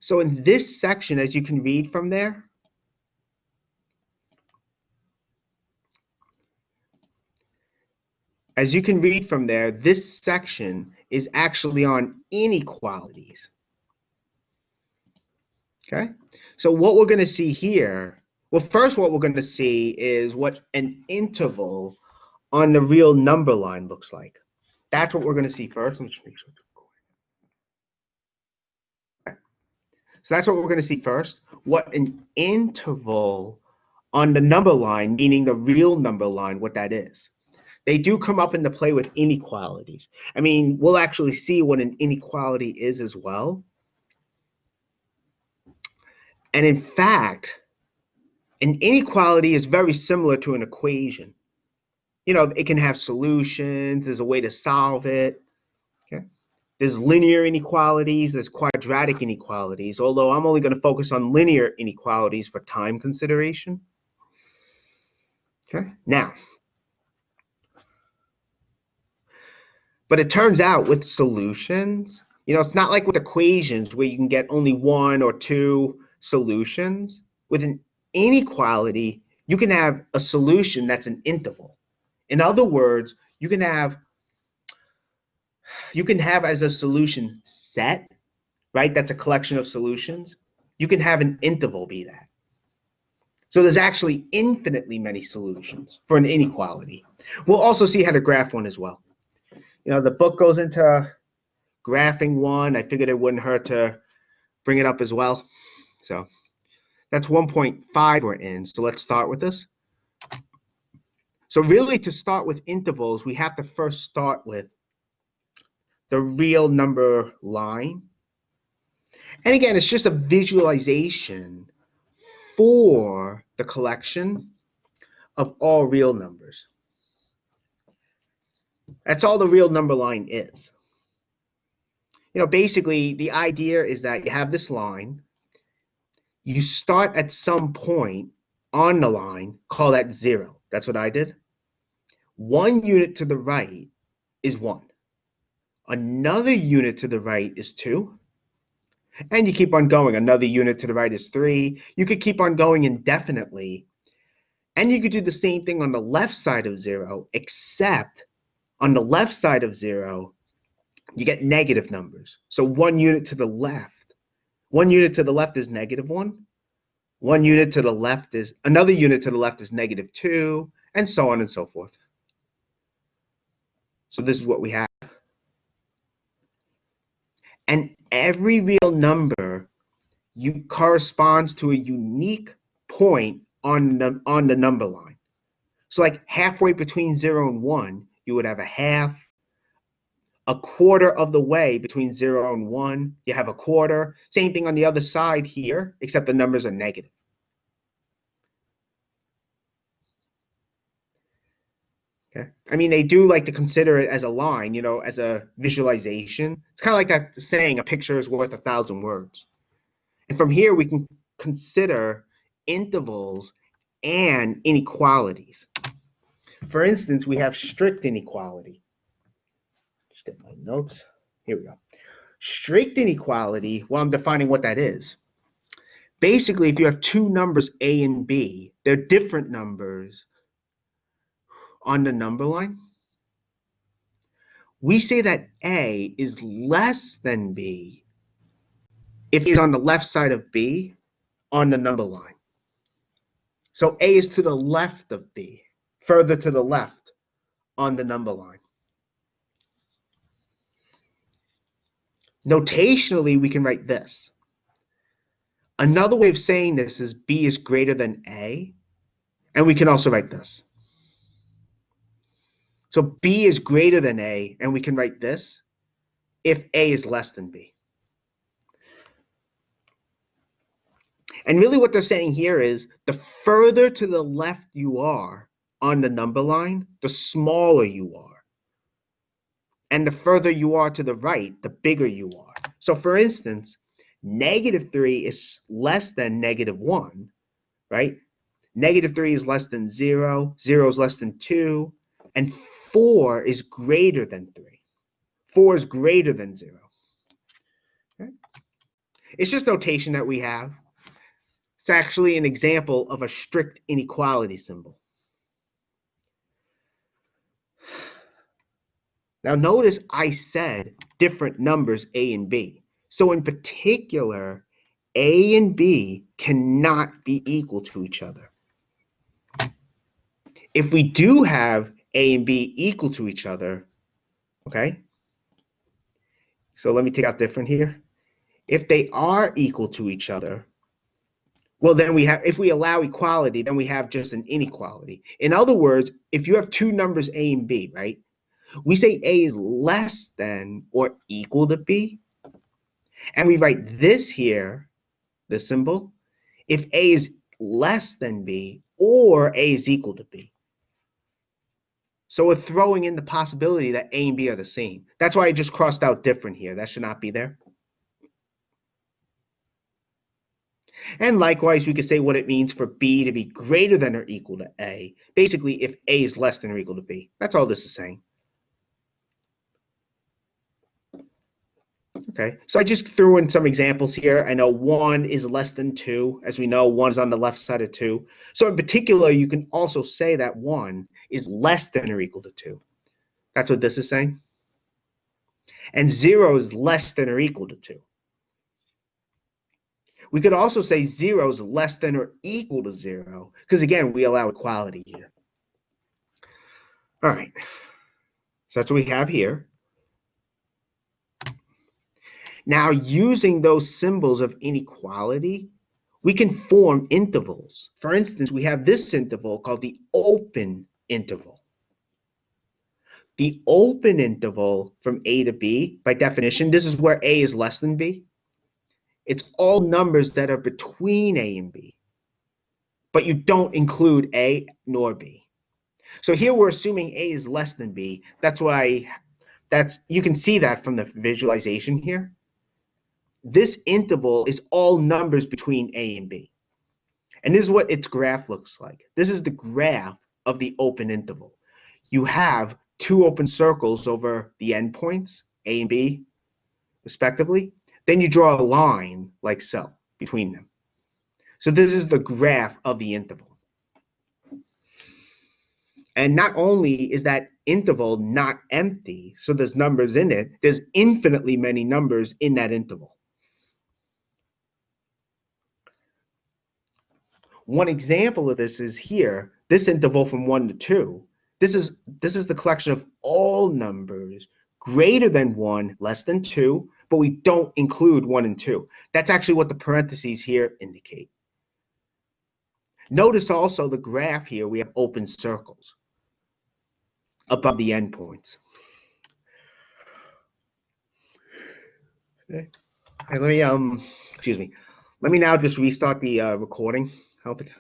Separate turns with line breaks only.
So in this section, as you can read from there, this section is actually on inequalities. Okay, so what we're going to see here, well, first what we're going to see is what an interval on the real number line looks like. That's what we're going to see first. Let me just make sure. Okay. So that's what we're going to see first, what an interval on the number line, meaning the real number line, what that is. They do come up into play with inequalities. I mean, we'll actually see what an inequality is as well. And in fact, an inequality is very similar to an equation. You know, it can have solutions, there's a way to solve it. Okay? There's linear inequalities, there's quadratic inequalities, although I'm only going to focus on linear inequalities for time consideration. Okay? Now, but it turns out with solutions, you know, it's not like with equations where you can get only one or two solutions. With an inequality, you can have a solution that's an interval. In other words, you can have as a solution set, right? That's a collection of solutions. You can have an interval be that. So there's actually infinitely many solutions for an inequality. We'll also see how to graph one as well. You know, the book goes into graphing one. I figured it wouldn't hurt to bring it up as well. So that's 1.5 we're in. So let's start with this. So really, to start with intervals, we have to first start with the real number line. And again, it's just a visualization for the collection of all real numbers. That's all the real number line is. You know, basically, the idea is that you have this line. You start at some point on the line, call that 0. That's what I did. 1 unit to the right is 1. Another unit to the right is 2. And you keep on going. Another unit to the right is 3. You could keep on going indefinitely. And you could do the same thing on the left side of 0, except on the left side of 0, you get negative numbers. So 1 unit to the left. 1 unit to the left is -1. 1 unit to the left is, another unit to the left is -2, and so on and so forth. So this is what we have. And every real number corresponds to a unique point on the number line. So like halfway between 0 and 1, you would have a half. A quarter of the way between 0 and 1, you have a quarter. Same thing on the other side here, except the numbers are negative. Okay. I mean, they do like to consider it as a line, you know, as a visualization. It's kind of like that saying, a picture is worth 1,000 words. And from here, we can consider intervals and inequalities. For instance, we have strict inequality. Just get my notes. Here we go. Strict inequality, well, I'm defining what that is. Basically, if you have two numbers, A and B, they're different numbers on the number line. We say that A is less than B if it's on the left side of B on the number line. So A is to the left of B, further to the left on the number line. Notationally, we can write this. Another way of saying this is B is greater than A, and we can also write this. So B is greater than A, and we can write this if A is less than B. And really what they're saying here is the further to the left you are on the number line, the smaller you are. And the further you are to the right, the bigger you are. So for instance, -3 is less than -1, right? -3 is less than 0, 0 is less than 2, and 4 is greater than 3. 4 is greater than 0. Okay? It's just notation that we have. It's actually an example of a strict inequality symbol. Now notice I said different numbers A and B. So in particular, A and B cannot be equal to each other. If we do have A and B equal to each other, okay? So let me take out different here. If they are equal to each other, well, then we have, if we allow equality, then we have just an inequality. In other words, if you have two numbers A and B, right? We say A is less than or equal to B. And we write this here, the symbol, if A is less than B or A is equal to B. So we're throwing in the possibility that A and B are the same. That's why I just crossed out different here. That should not be there. And likewise, we could say what it means for B to be greater than or equal to A. Basically, if A is less than or equal to B. That's all this is saying. Okay, so I just threw in some examples here. I know 1 is less than 2. As we know, 1 is on the left side of 2. So in particular, you can also say that 1 is less than or equal to 2. That's what this is saying. And 0 is less than or equal to 2. We could also say 0 is less than or equal to 0, because again, we allow equality here. All right, so that's what we have here. Now, using those symbols of inequality, we can form intervals. For instance, we have this interval called the open interval. The open interval from A to B, by definition, this is where A is less than B. It's all numbers that are between A and B, but you don't include A nor B. So here we're assuming A is less than B. That's why you can see that from the visualization here. This interval is all numbers between A and B. And this is what its graph looks like. This is the graph of the open interval. You have two open circles over the endpoints, A and B, respectively. Then you draw a line like so between them. So this is the graph of the interval. And not only is that interval not empty, so there's numbers in it, there's infinitely many numbers in that interval. One example of this is here, this interval from 1 to 2. This is the collection of all numbers greater than 1, less than 2, but we don't include 1 and 2. That's actually what the parentheses here indicate. Notice also the graph here, we have open circles above the endpoints. Okay. Let me let me now just restart the recording. I don't think